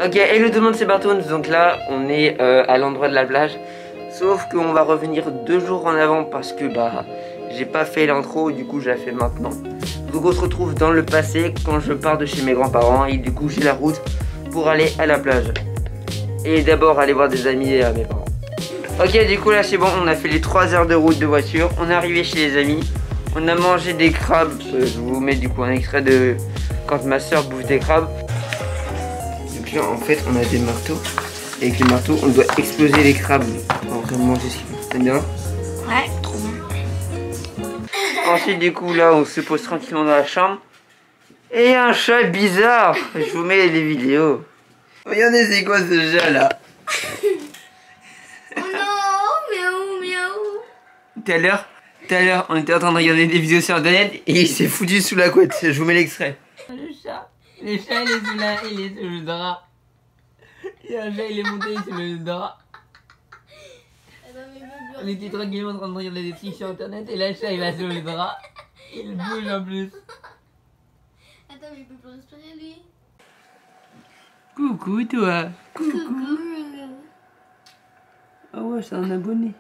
Ok, hello tout le monde, c'est Bartoons. Donc là, on est à l'endroit de la plage. Sauf qu'on va revenir 2 jours en avant parce que bah j'ai pas fait l'intro, du coup je la fais maintenant. Donc on se retrouve dans le passé quand je pars de chez mes grands-parents et du coup j'ai la route pour aller à la plage. Et d'abord aller voir des amis et mes parents. Ok, du coup là c'est bon, on a fait les 3 heures de route de voiture. On est arrivé chez les amis. On a mangé des crabes. Je vous mets du coup un extrait de quand ma soeur bouffe des crabes. Donc là en fait on a des marteaux. Et avec les marteaux on doit exploser les crabes. On va manger ce qu'il faut. T'aimes bien? Ouais, trop bien. Ensuite du coup là on se pose tranquillement dans la chambre. Et il y a un chat bizarre. Je vous mets les vidéos. Regardez c'est quoi ce chat là? Oh non, miaou, miaou. Tout à l'heure, on était en train de regarder des vidéos sur internet et il s'est foutu sous la couette. Je vous mets l'extrait. Le chat il est sous là, il est sous le drap. Il y a un chat, il est monté sous le drap. On était tranquillement en train de regarder des trucs sur internet et le chat il va sous le drap. Il bouge en plus. Attends, mais il peut plus respirer lui. Coucou toi. Coucou. Ah ouais, c'est un abonné.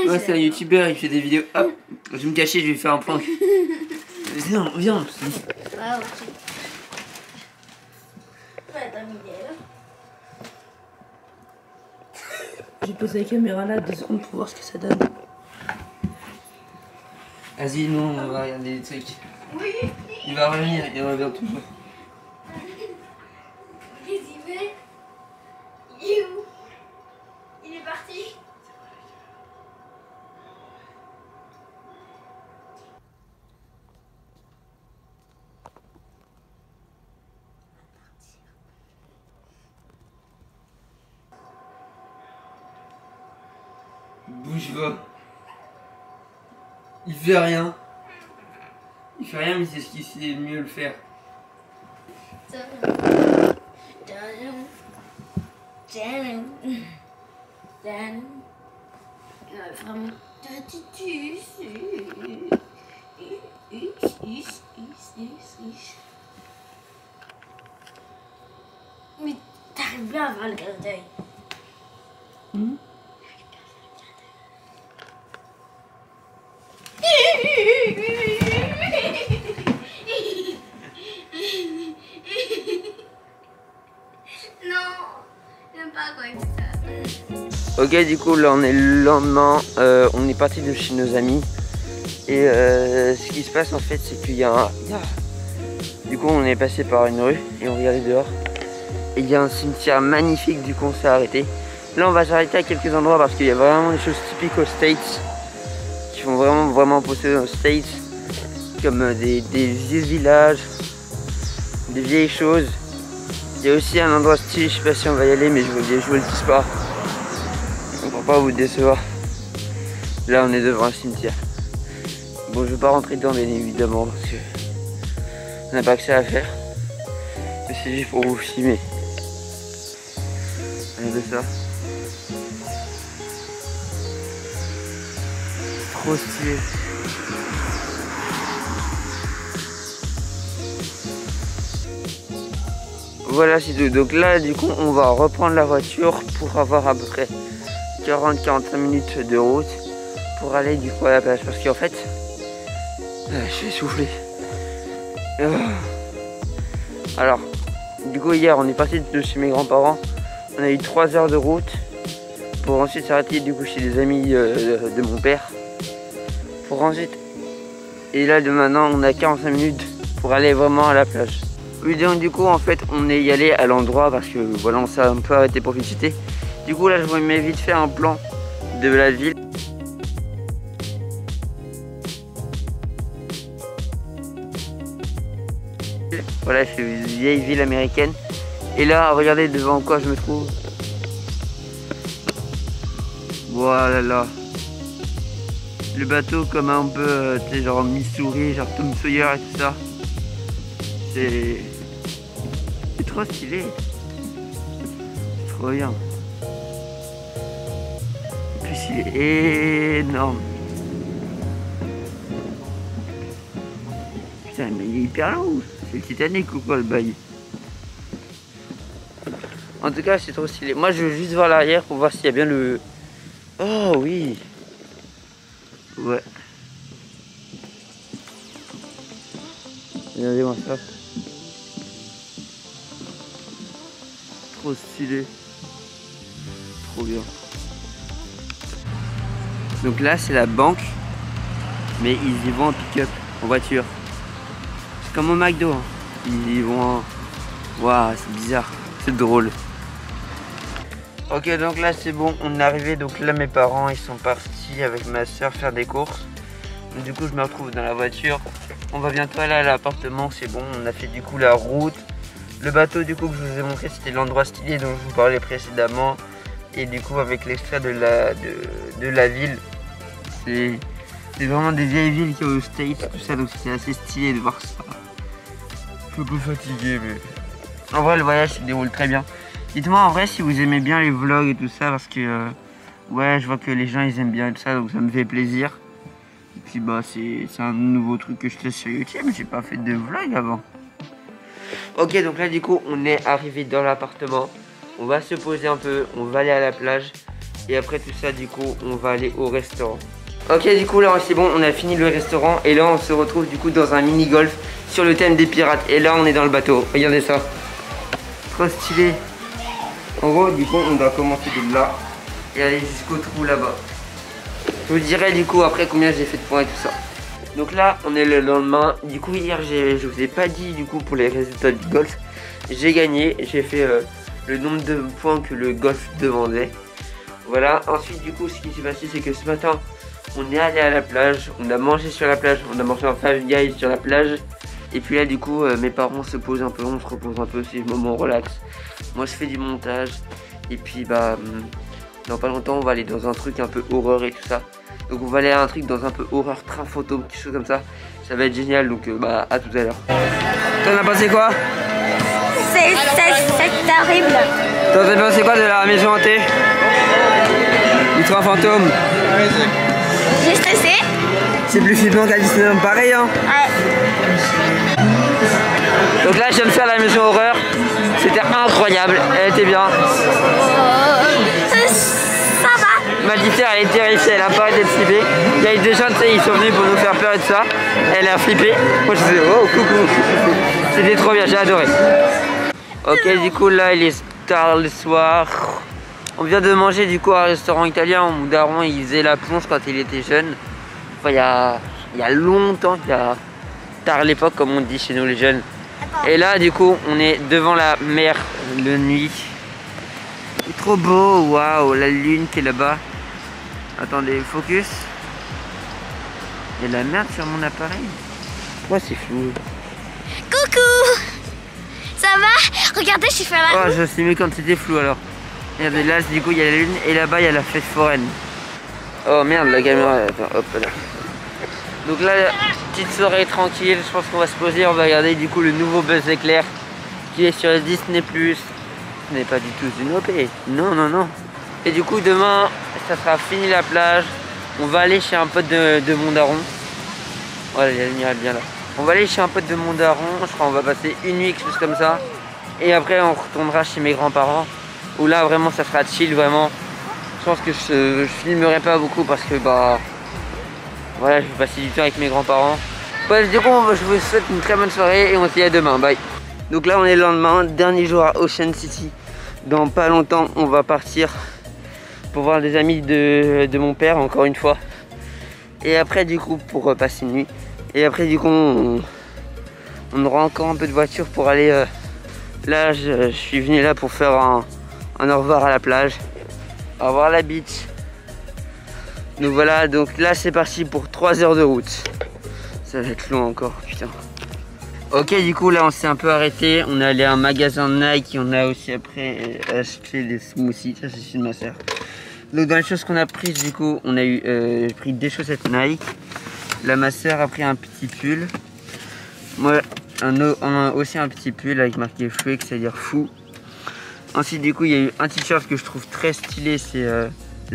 Ouais, c'est un youtubeur, il fait des vidéos. Hop, je vais me cacher, je vais faire un prank. Viens, viens. Ah, ok. Ouais, t'as mis elle. J'ai posé la caméra là 2 secondes pour voir ce que ça donne. Vas-y, nous on va regarder des trucs. Oui. Il va revenir, il revient toujours. Qu'est-ce qu'il fait? Il est où? Il est parti? Bouge pas. Il fait rien. Il fait rien, mais c'est ce qu'il sait mieux le faire. Vraiment. Mais t'arrives bien à voir le clin d'œil. Non, j'aime pas quoi ça. Ok, du coup, là on est le lendemain. On est parti de chez nos amis. Et ce qui se passe en fait, c'est qu'il y a un. Du coup, on est passé par une rue et on regardait dehors. Et il y a un cimetière magnifique, du coup, on s'est arrêté. Là, on va s'arrêter à quelques endroits parce qu'il y a vraiment des choses typiques aux States qui font vraiment posséder aux States, comme des vieux villages, des vieilles choses. Il y a aussi un endroit stylé, je sais pas si on va y aller, mais je vous le dis pas. Pour pas vous décevoir. Là, on est devant un cimetière. Bon, je vais pas rentrer dedans, bien évidemment, parce que on n'a pas que ça à faire. Mais c'est juste pour vous filmer. Regardez ça. Trop stylé. Voilà, c'est tout. Donc là, du coup, on va reprendre la voiture pour avoir à peu près 40-45 minutes de route pour aller du coup à la plage. Parce qu'en fait, je suis essoufflé. Alors, du coup, hier, on est parti de chez mes grands-parents. On a eu 3 heures de route pour ensuite s'arrêter du coup chez des amis de mon père. Pour ensuite... Et là, de maintenant, on a 45 minutes pour aller vraiment à la plage. Oui, donc du coup, en fait, on est y allé à l'endroit parce que voilà, on s'est un peu arrêté pour visiter. Du coup, là, je vous mets vite fait un plan de la ville. Voilà, c'est une vieille ville américaine. Et là, regardez devant quoi je me trouve. Voilà là. Le bateau comme un peu, tu sais, genre Missouri, genre Tom Sawyer et tout ça. C'est trop stylé. Trop bien. En plus, il est énorme. Putain, mais il est hyper long. C'est le Titanic ou quoi le bail? En tout cas, c'est trop stylé. Moi, je veux juste voir l'arrière pour voir s'il y a bien le... Oh oui. Ouais. Regardez-moi ça. Trop stylé. Trop bien. Donc là, c'est la banque. Mais ils y vont en pick-up, en voiture. C'est comme au McDo. Hein. Ils y vont en... Waouh, c'est bizarre. C'est drôle. Ok, donc là c'est bon, on est arrivé. Donc là mes parents ils sont partis avec ma soeur faire des courses. Donc, du coup je me retrouve dans la voiture. On va bientôt aller à l'appartement, c'est bon. On a fait du coup la route. Le bateau du coup que je vous ai montré, c'était l'endroit stylé dont je vous parlais précédemment. Et du coup avec l'extrait de la ville. C'est vraiment des vieilles villes qui sont aux States, tout ça. Donc c'était assez stylé de voir ça. Je suis un peu fatigué mais... En vrai le voyage se déroule très bien. Dites-moi en vrai si vous aimez bien les vlogs et tout ça parce que ouais je vois que les gens ils aiment bien tout ça donc ça me fait plaisir. Et puis bah c'est un nouveau truc que je teste sur YouTube, j'ai pas fait de vlog avant. Ok donc là du coup on est arrivé dans l'appartement, on va se poser un peu, on va aller à la plage et après tout ça du coup on va aller au restaurant. Ok du coup là c'est bon, on a fini le restaurant et là on se retrouve du coup dans un mini golf sur le thème des pirates et là on est dans le bateau, regardez ça. Trop stylé. En gros, du coup, on doit commencer de là et aller jusqu'au trou là-bas. Je vous dirai du coup après combien j'ai fait de points et tout ça. Donc là, on est le lendemain. Du coup, hier, je vous ai pas dit du coup pour les résultats du golf. J'ai gagné. J'ai fait le nombre de points que le golf demandait. Voilà. Ensuite, du coup, ce qui s'est passé, c'est que ce matin, on est allé à la plage. On a mangé sur la plage. On a mangé un Five Guys sur la plage. Et puis là, du coup, mes parents se posent un peu. On se repose un peu. C'est le moment relax. Moi je fais du montage et puis bah dans pas longtemps on va aller dans un truc un peu horreur et tout ça. Donc on va aller à un truc dans un peu horreur, train fantôme, quelque chose comme ça. Ça va être génial donc bah à tout à l'heure. T'en as pensé quoi? C'est terrible. T'en as pensé quoi de la maison hantée? Du train fantôme? J'ai stressé. C'est plus flippant qu'à Disneyland pareil hein? Ouais. Donc là j'aime faire la maison horreur. C'était incroyable, elle était bien. Ça va. Ma petite sœur elle est terrifiée, elle a pas arrêté de flipper. Il y a eu des gens, tu sais, ils sont venus pour nous faire peur et tout ça. Elle a flippé. Moi je disais oh coucou. C'était trop bien, j'ai adoré. Ok du coup là il est tard le soir. On vient de manger du coup à un restaurant italien. Mon daron il faisait la plonge quand il était jeune. Enfin il y a longtemps, il y a tard l'époque comme on dit chez nous les jeunes. Et là du coup on est devant la mer de nuit. C'est trop beau, waouh, la lune qui est là-bas. Attendez, focus. Il y a de la merde sur mon appareil. Pourquoi c'est flou? Coucou. Ça va? Regardez, je suis fait la... Oh je sais mieux quand c'était flou alors. Regardez là du coup il y a la lune et là-bas il y a la fête foraine. Oh merde la caméra, attends, hop là. Donc là, petite soirée tranquille, je pense qu'on va se poser, on va regarder du coup le nouveau Buzz Éclair qui est sur Disney+. Ce n'est pas du tout une OP, non, non, non. Et du coup demain, ça sera fini la plage, on va aller chez un pote de mon daron. Voilà, la lumière est bien là. On va aller chez un pote de mon daron, je crois qu'on va passer une nuit, quelque chose comme ça. Et après on retournera chez mes grands-parents, où là vraiment ça sera chill, vraiment. Je pense que je filmerai pas beaucoup parce que bah... Voilà, je vais passer du temps avec mes grands-parents. Bref, du coup, je vous souhaite une très bonne soirée et on se dit à demain. Bye. Donc là, on est le lendemain, dernier jour à Ocean City. Dans pas longtemps, on va partir pour voir des amis de mon père, encore une fois. Et après, du coup, pour passer une nuit. Et après, du coup, on aura encore un peu de voiture pour aller... là, je suis venu là pour faire un au revoir à la plage. Au revoir la beach. Donc voilà, donc là c'est parti pour 3 heures de route. Ça va être long encore, putain. Ok, du coup là on s'est un peu arrêté. On est allé à un magasin Nike et on a aussi après acheté des smoothies. Ça c'est celui de ma soeur. Donc dans les choses qu'on a prises du coup, on a eu j'ai pris des chaussettes Nike. Là ma soeur a pris un petit pull. Moi aussi un petit pull avec marqué freak, c'est-à-dire fou. Ensuite du coup il y a eu un t-shirt que je trouve très stylé, c'est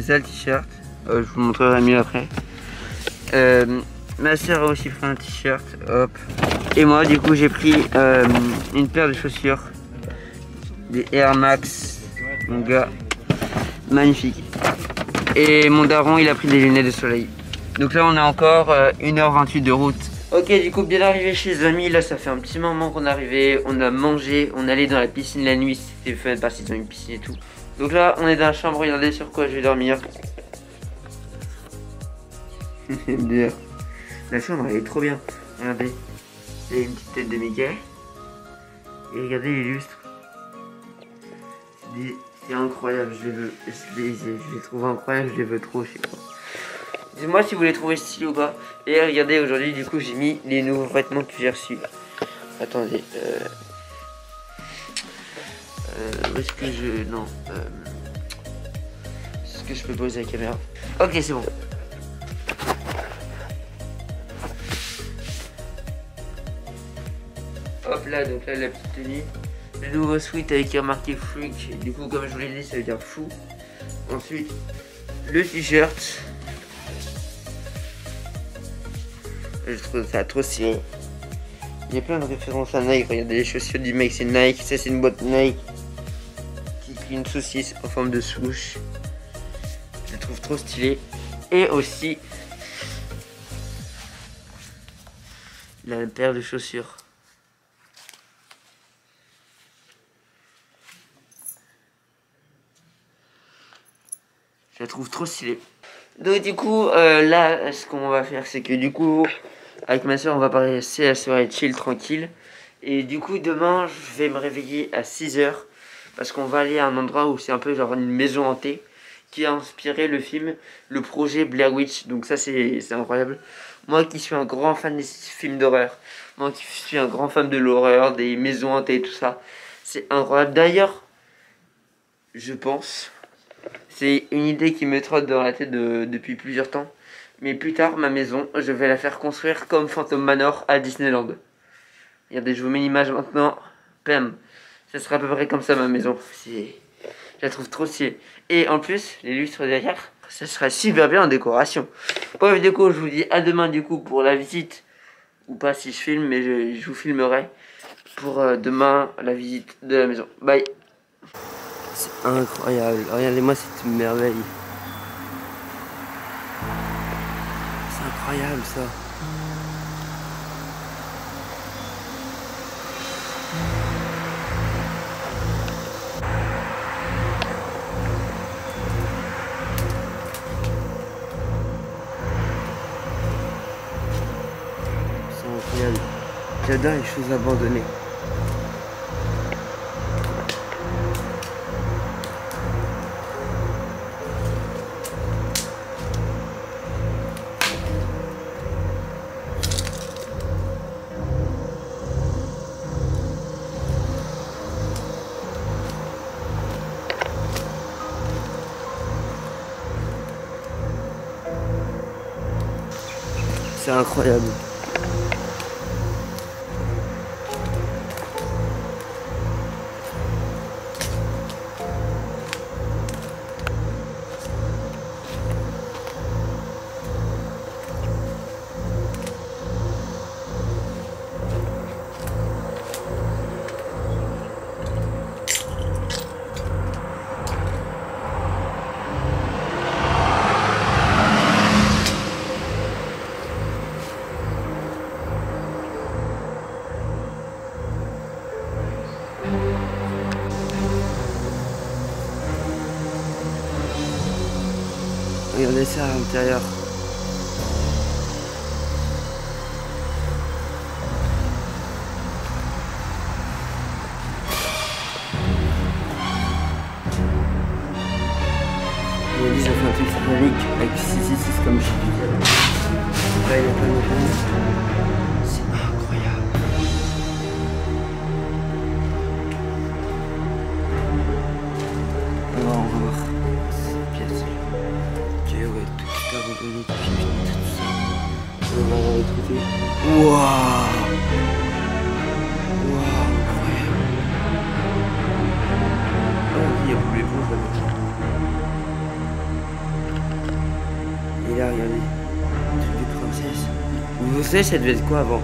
ça le t-shirt. Je vous montrerai mieux après. Ma soeur a aussi pris un t-shirt, hop. Et moi du coup j'ai pris une paire de chaussures, des Air Max Mon gars, magnifique. Et mon daron, il a pris des lunettes de soleil. Donc là, on a encore 1h28 de route. Ok, du coup, bien arrivé chez les amis. Là, ça fait un petit moment qu'on est arrivé. On a mangé, on allait dans la piscine la nuit. C'était fun parce qu'ils ont une piscine et tout. Donc là, on est dans la chambre. Regardez sur quoi je vais dormir. D'ailleurs, la chambre, elle est trop bien. Regardez, il y a une petite tête de Mickey. Et regardez les lustres. C'est incroyable, je les veux. Je les trouve incroyables, je les veux trop, je sais pas. Dites-moi si vous les trouvez stylés ou pas. Et regardez, aujourd'hui, du coup, j'ai mis les nouveaux vêtements que j'ai reçus. Attendez. Où est-ce que je... Non. Est-ce que je peux poser la caméra? Ok, c'est bon. Hop là, donc là, la petite tenue. Le nouveau sweat avec marqué freak. Du coup, comme je vous l'ai dit, ça veut dire fou. Ensuite, le t-shirt. Je trouve ça trop stylé. Il y a plein de références à Nike. Regardez les chaussures du mec, c'est Nike. Ça, c'est une boîte Nike qui est une saucisse en forme de souche. Je le trouve trop stylé. Et aussi la paire de chaussures. Je la trouve trop stylée. Donc du coup, là, ce qu'on va faire, c'est que du coup, avec ma soeur, on va passer la soirée chill, tranquille. Et du coup, demain, je vais me réveiller à 6 h. Parce qu'on va aller à un endroit où c'est un peu genre une maison hantée. Qui a inspiré le film, le projet Blair Witch. Donc ça, c'est incroyable. Moi qui suis un grand fan des films d'horreur. Moi qui suis un grand fan de l'horreur, des maisons hantées, tout ça. C'est incroyable. D'ailleurs, je pense... C'est une idée qui me trotte dans la tête depuis plusieurs temps. Mais plus tard, ma maison, je vais la faire construire comme Phantom Manor à Disneyland. Regardez, je vous mets l'image maintenant. Pam. Ça sera à peu près comme ça ma maison. Je la trouve trop stylée. Et en plus, les lustres derrière, ça sera super bien en décoration. Bref, du coup, je vous dis à demain du coup pour la visite. Ou pas si je filme, mais je vous filmerai. Pour demain, la visite de la maison. Bye. C'est incroyable, regardez-moi cette merveille. C'est incroyable ça. C'est incroyable. J'adore les choses abandonnées. C'est incroyable. Regardez ça à l'intérieur. Il a dit ça fait un truc satanique avec 666 comme je disais. Là il y a plein de monde. C'est incroyable. On va voir cette pièce. Ok ouais, tout est abandonné, tout ça. On va voir l'autre côté. Waouh. Waouh, incroyable. Oh, il y a beaucoup d'éponges là-bas. Et là, regardez, un truc de princesse. Vous savez, ça devait être quoi avant?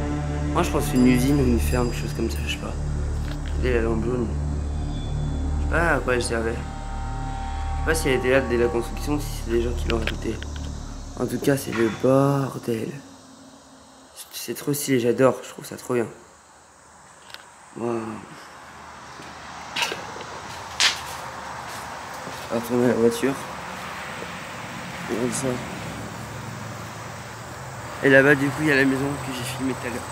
Moi, je pense une usine ou une ferme, quelque chose comme ça, je sais pas. Regardez la lampe jaune. Je sais pas à quoi elle servait. sais pas si elle était là dès la construction, si c'est des gens qui l'ont rajouté. En tout cas, c'est le bordel. C'est trop stylé, j'adore, je trouve ça trop bien. Wow. On va retourner à la voiture. Regarde ça. Et là-bas, du coup, il y a la maison que j'ai filmée tout à l'heure.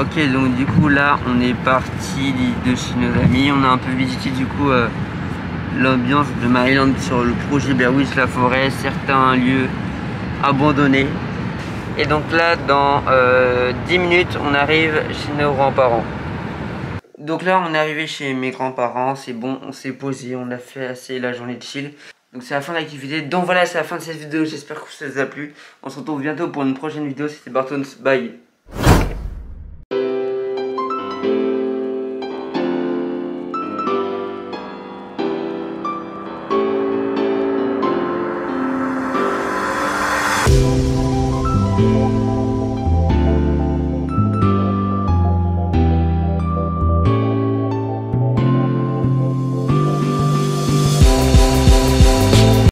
Ok, donc du coup, là, on est parti de chez nos amis. On a un peu visité, du coup, l'ambiance de Maryland sur le projet Blair Witch, la forêt, certains lieux abandonnés. Et donc là, dans 10 minutes, on arrive chez nos grands-parents. Donc là, on est arrivé chez mes grands-parents, c'est bon, on s'est posé, on a fait assez la journée de chill. Donc c'est la fin de l'activité. Donc voilà, c'est la fin de cette vidéo, j'espère que ça vous a plu. On se retrouve bientôt pour une prochaine vidéo, c'était Bartons, bye.